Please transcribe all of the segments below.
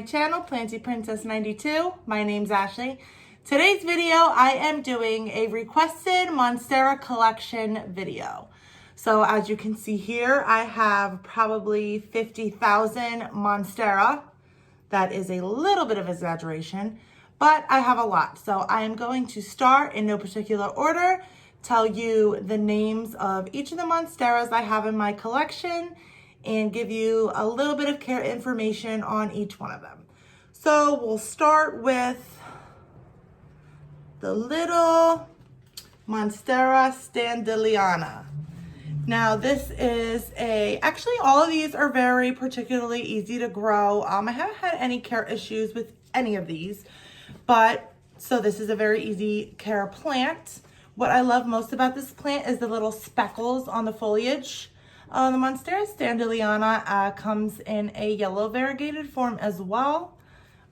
channel, Planty Princess 92. My name's Ashley. Today's video, I am doing a requested Monstera collection video. So as you can see here, I have probably 50,000 Monstera. That is a little bit of exaggeration, but I have a lot. So I am going to start in no particular order, tell you the names of each of the Monsteras I have in my collection, and give you a little bit of care information on each one of them. So we'll start with the little Monstera Standleyana. Now this is actually all of these are very particularly easy to grow. I haven't had any care issues with any of these, so this is a very easy care plant. What I love most about this plant is the little speckles on the foliage. The Monstera Standleyana comes in a yellow variegated form as well,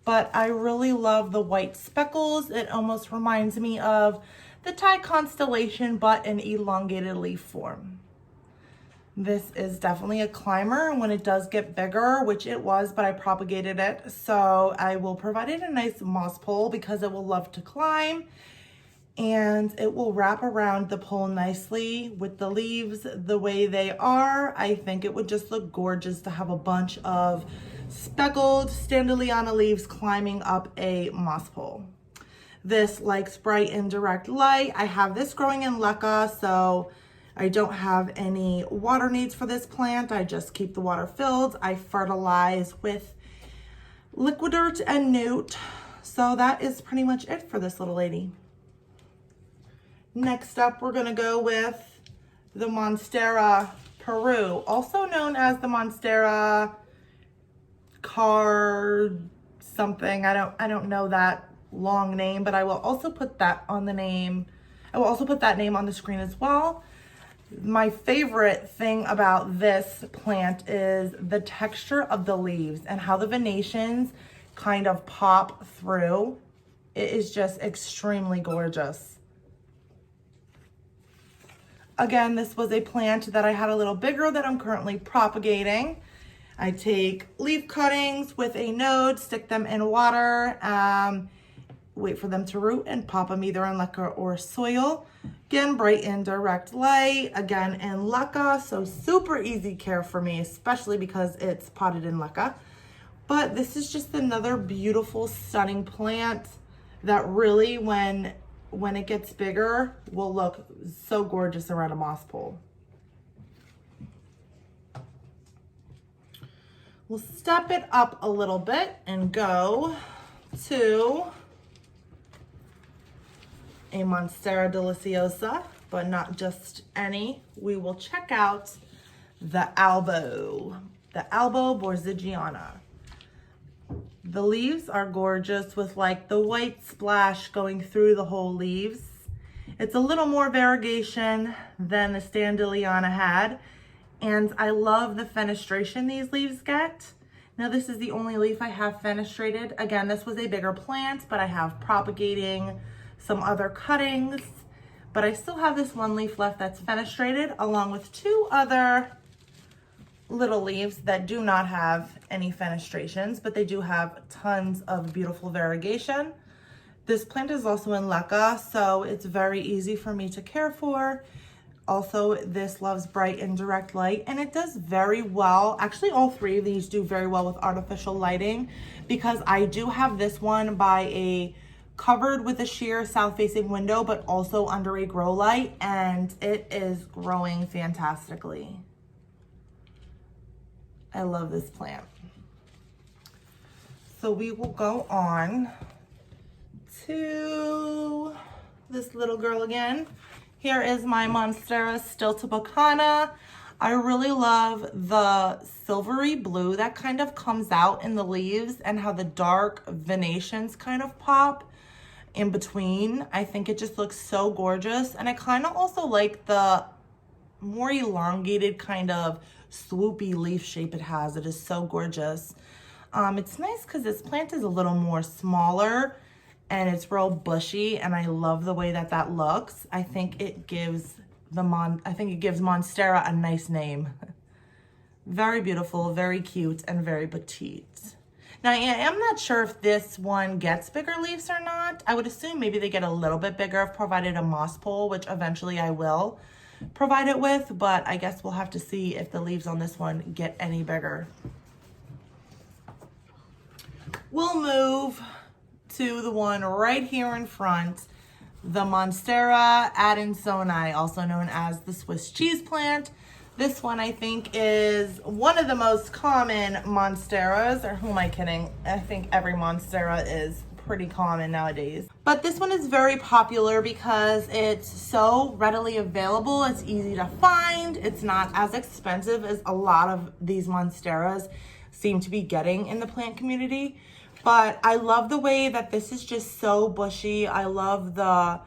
but I really love the white speckles. It almost reminds me of the Thai Constellation, but in elongated leaf form. This is definitely a climber when it does get bigger, which it was, but I propagated it. So I will provide it a nice moss pole because it will love to climb. And it will wrap around the pole nicely with the leaves the way they are. I think it would just look gorgeous to have a bunch of speckled Standleyana leaves climbing up a moss pole. This likes bright and direct light. I have this growing in leca, so I don't have any water needs for this plant. I just keep the water filled. I fertilize with liquid dirt and newt. So that is pretty much it for this little lady. Next up, we're gonna go with the Monstera Peru, also known as the Monstera something. I don't know that long name, but I will also put that on the name. I will also put that name on the screen as well. My favorite thing about this plant is the texture of the leaves and how the venations kind of pop through. It is just extremely gorgeous. Again, this was a plant that I had a little bigger that I'm currently propagating. I take leaf cuttings with a node, stick them in water, wait for them to root and pop them either in leca or soil. Again, bright and direct light, again in leca, so super easy care for me, especially because it's potted in leca. But this is just another beautiful, stunning plant that really, when it gets bigger, will look so gorgeous around a moss pole. We'll step it up a little bit and go to a Monstera Deliciosa, but not just any. We will check out the Albo Borsigiana. The leaves are gorgeous with like the white splash going through the whole leaves. It's a little more variegation than the Standleyana had, and I love the fenestration these leaves get. Now this is the only leaf I have fenestrated. Again, this was a bigger plant, but I have propagating some other cuttings, but I still have this one leaf left that's fenestrated, along with two other little leaves that do not have any fenestrations, but they do have tons of beautiful variegation. This plant is also in leca, so it's very easy for me to care for. Also, this loves bright and direct light, and it does very well. Actually, all three of these do very well with artificial lighting, because I do have this one by a covered with a sheer south-facing window, but also under a grow light, and it is growing fantastically. I love this plant. So we will go on to this little girl again. Here is my Monstera Siltepecana. I really love the silvery blue that kind of comes out in the leaves and how the dark venations kind of pop in between. I think it just looks so gorgeous. And I kind of also like the more elongated kind of swoopy leaf shape it has. It is so gorgeous. It's nice because this plant is a little more smaller and it's real bushy, and I love the way that that looks. I think it gives Monstera a nice name. Very beautiful, very cute, and very petite. Now, I am not sure if this one gets bigger leaves or not. I would assume maybe they get a little bit bigger if provided a moss pole, which eventually I will provide it with, but I guess we'll have to see if the leaves on this one get any bigger. We'll move to the one right here in front, the Monstera Adansonii, also known as the Swiss cheese plant. This one I think is one of the most common Monsteras, or who am I kidding? I think every Monstera is pretty common nowadays. But this one is very popular because it's so readily available, it's easy to find, it's not as expensive as a lot of these Monsteras seem to be getting in the plant community. But I love the way that this is just so bushy. I love the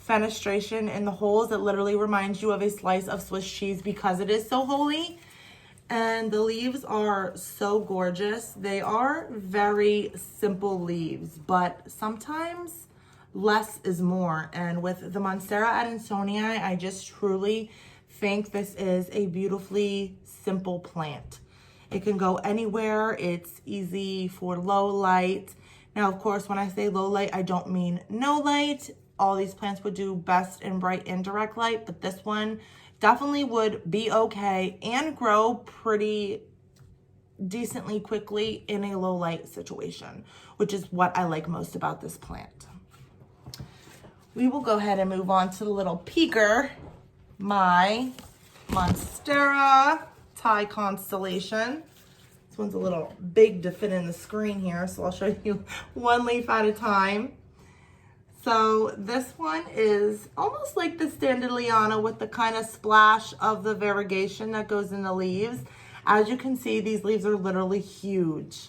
fenestration in the holes. It literally reminds you of a slice of Swiss cheese because it is so holy. And the leaves are so gorgeous. They are very simple leaves, but sometimes less is more. And with the Monstera Adansonii, I just truly think this is a beautifully simple plant. It can go anywhere. It's easy for low light. Now, of course, when I say low light, I don't mean no light. All these plants would do best in bright indirect light, but this one definitely would be okay and grow pretty decently quickly in a low light situation, which is what I like most about this plant. We will go ahead and move on to the little peeker, my Monstera Constellation. This one's a little big to fit in the screen here, so I'll show you one leaf at a time. So this one is almost like the Standleyana with the kind of splash of the variegation that goes in the leaves. As you can see, these leaves are literally huge.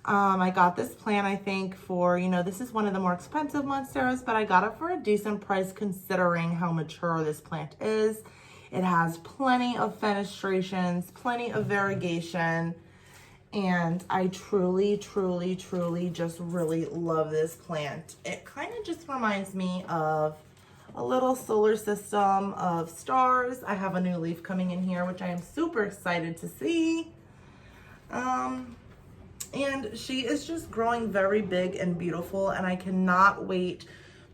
I got this plant, I think, for, this is one of the more expensive Monsteras, but I got it for a decent price considering how mature this plant is. It has plenty of fenestrations, plenty of variegation, and I truly, truly, truly just really love this plant. It kind of just reminds me of a little solar system of stars. I have a new leaf coming in here, which I am super excited to see. And she is just growing very big and beautiful, and I cannot wait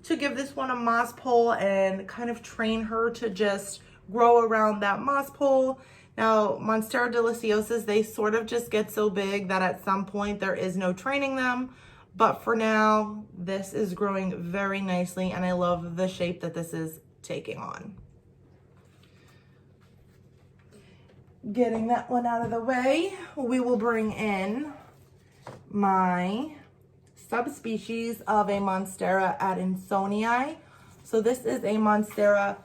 to give this one a moss pole and kind of train her to just grow around that moss pole. Now, Monstera Deliciosas, they sort of just get so big that at some point there is no training them. But for now, this is growing very nicely, and I love the shape that this is taking on. Getting that one out of the way, we will bring in my subspecies of a Monstera Adansonii. So this is a Monstera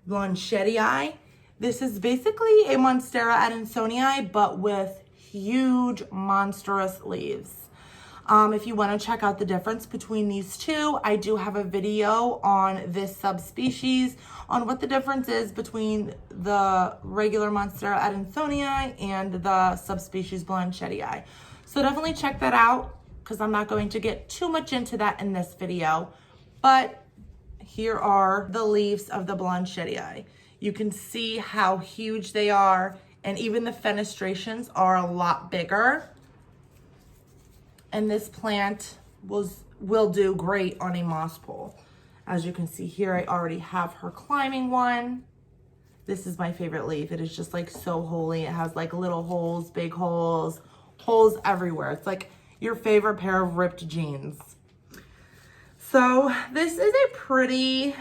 Blanchetii. This is basically a Monstera Adansonii, but with huge, monstrous leaves. If you want to check out the difference between these two, I do have a video on this subspecies on what the difference is between the regular Monstera Adansonii and the subspecies Blanchetii. So definitely check that out, because I'm not going to get too much into that in this video. But here are the leaves of the Blanchetii. You can see how huge they are, and even the fenestrations are a lot bigger. And this plant will do great on a moss pole. As you can see here, I already have her climbing one. This is my favorite leaf. It is just like so holy. It has like little holes, big holes, holes everywhere. It's like your favorite pair of ripped jeans. So this is a pretty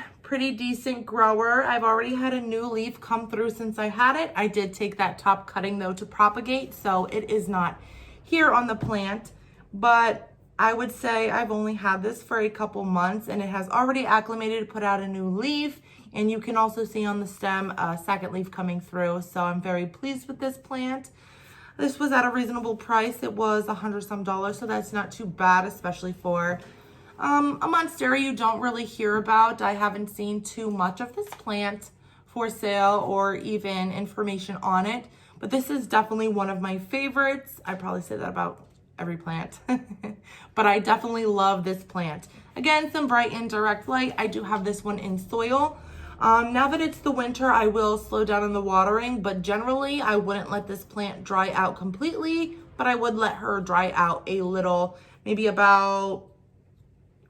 decent grower. I've already had a new leaf come through since I had it. I did take that top cutting though to propagate, so it is not here on the plant, but I would say I've only had this for a couple months and it has already acclimated to put out a new leaf, and you can also see on the stem a second leaf coming through, so I'm very pleased with this plant. This was at a reasonable price. It was $100 some, so that's not too bad, especially for a Monstera you don't really hear about. I haven't seen too much of this plant for sale or even information on it, but this is definitely one of my favorites. I probably say that about every plant, but I definitely love this plant. Again, some bright indirect light. I do have this one in soil. Now that it's the winter, I will slow down on the watering, but generally I wouldn't let this plant dry out completely, but I would let her dry out a little, maybe about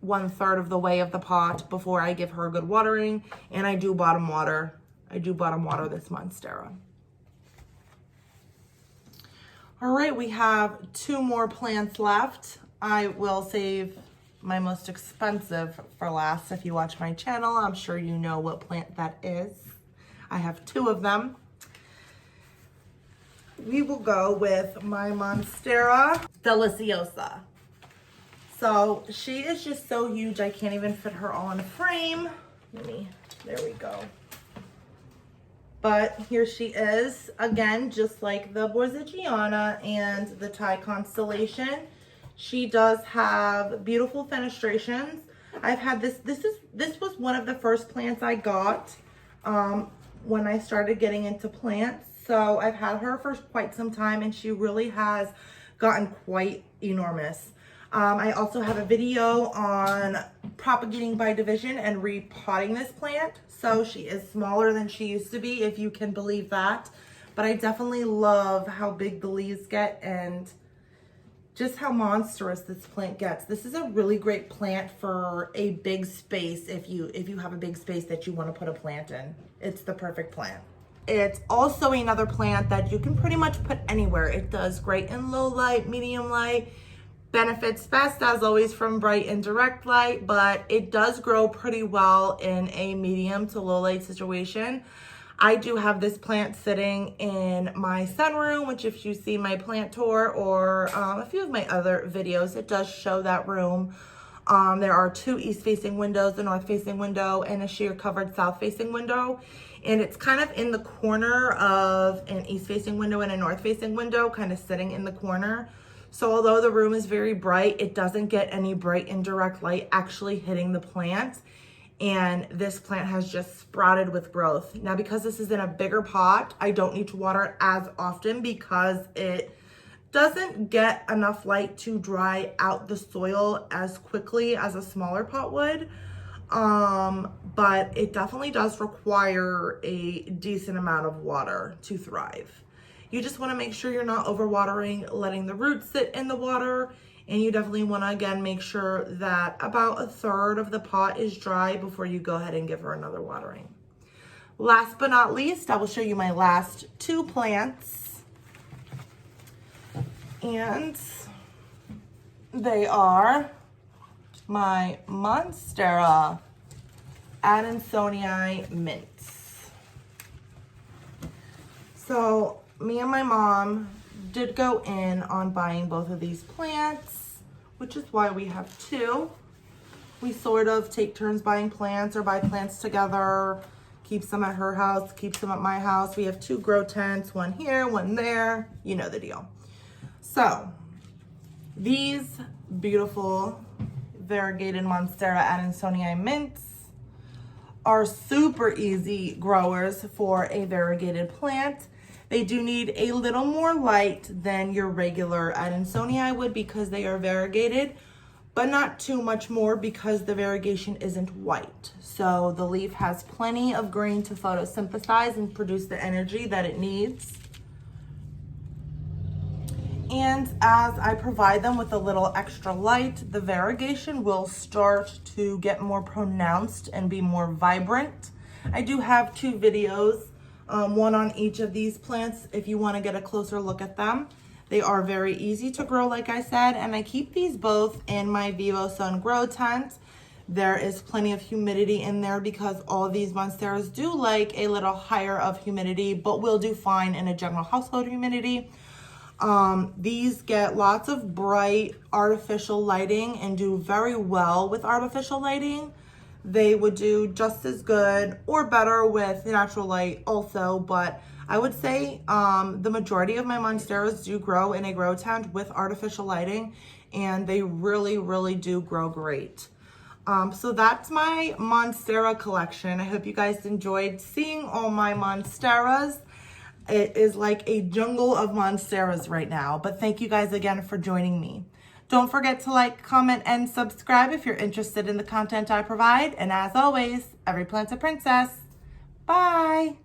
1/3 of the way of the pot before I give her a good watering. And I do bottom water. I do bottom water this Monstera. All right, we have 2 more plants left. I will save my most expensive for last. If you watch my channel, I'm sure you know what plant that is. I have 2 of them. We will go with my Monstera Deliciosa. So she is just so huge, I can't even fit her all in a frame. There we go. But here she is, again, just like the Borsigiana and the Thai Constellation. She does have beautiful fenestrations. I've had this was one of the first plants I got when I started getting into plants. So I've had her for quite some time and she really has gotten quite enormous. I also have a video on propagating by division and repotting this plant. So she is smaller than she used to be, if you can believe that. But I definitely love how big the leaves get and just how monstrous this plant gets. This is a really great plant for a big space if you have a big space that you want to put a plant in. It's the perfect plant. It's also another plant that you can pretty much put anywhere. It does great in low light, medium light, benefits best as always from bright and direct light, but it does grow pretty well in a medium to low light situation. I do have this plant sitting in my sunroom, which if you see my plant tour or a few of my other videos, it does show that room. There are 2 east-facing windows, a north-facing window, and a sheer-covered south-facing window. And it's kind of in the corner of an east-facing window and a north-facing window, kind of sitting in the corner. So although the room is very bright, it doesn't get any bright indirect light actually hitting the plant. And this plant has just sprouted with growth. Now, because this is in a bigger pot, I don't need to water it as often because it doesn't get enough light to dry out the soil as quickly as a smaller pot would. But it definitely does require a decent amount of water to thrive. You just want to make sure you're not overwatering, letting the roots sit in the water. And you definitely want to, again, make sure that about 1/3 of the pot is dry before you go ahead and give her another watering. Last but not least, I will show you my last 2 plants. And they are my Monstera Adansonii mints. So me and my mom did go in on buying both of these plants, which is why we have 2. We sort of take turns buying plants or buy plants together, keep some at her house, keep some at my house. We have 2 grow tents, one here, one there, you know the deal. So these beautiful variegated Monstera Adansonii mints are super easy growers for a variegated plant. They do need a little more light than your regular Adansonii would because they are variegated, but not too much more because the variegation isn't white. So the leaf has plenty of green to photosynthesize and produce the energy that it needs. And as I provide them with a little extra light, the variegation will start to get more pronounced and be more vibrant. I do have 2 videos, one on each of these plants if you want to get a closer look at them. They are very easy to grow, like I said, and I keep these both in my Vivo Sun grow tent. There is plenty of humidity in there because all of these Monsteras do like a little higher of humidity, but will do fine in a general household humidity. These get lots of bright artificial lighting and do very well with artificial lighting. They would do just as good or better with natural light also, but I would say the majority of my Monsteras do grow in a grow tent with artificial lighting, and they really, really do grow great. So that's my Monstera collection. I hope you guys enjoyed seeing all my Monsteras. It is like a jungle of Monsteras right now, but thank you guys again for joining me. Don't forget to like, comment, and subscribe if you're interested in the content I provide. And as always, every plant's a princess. Bye.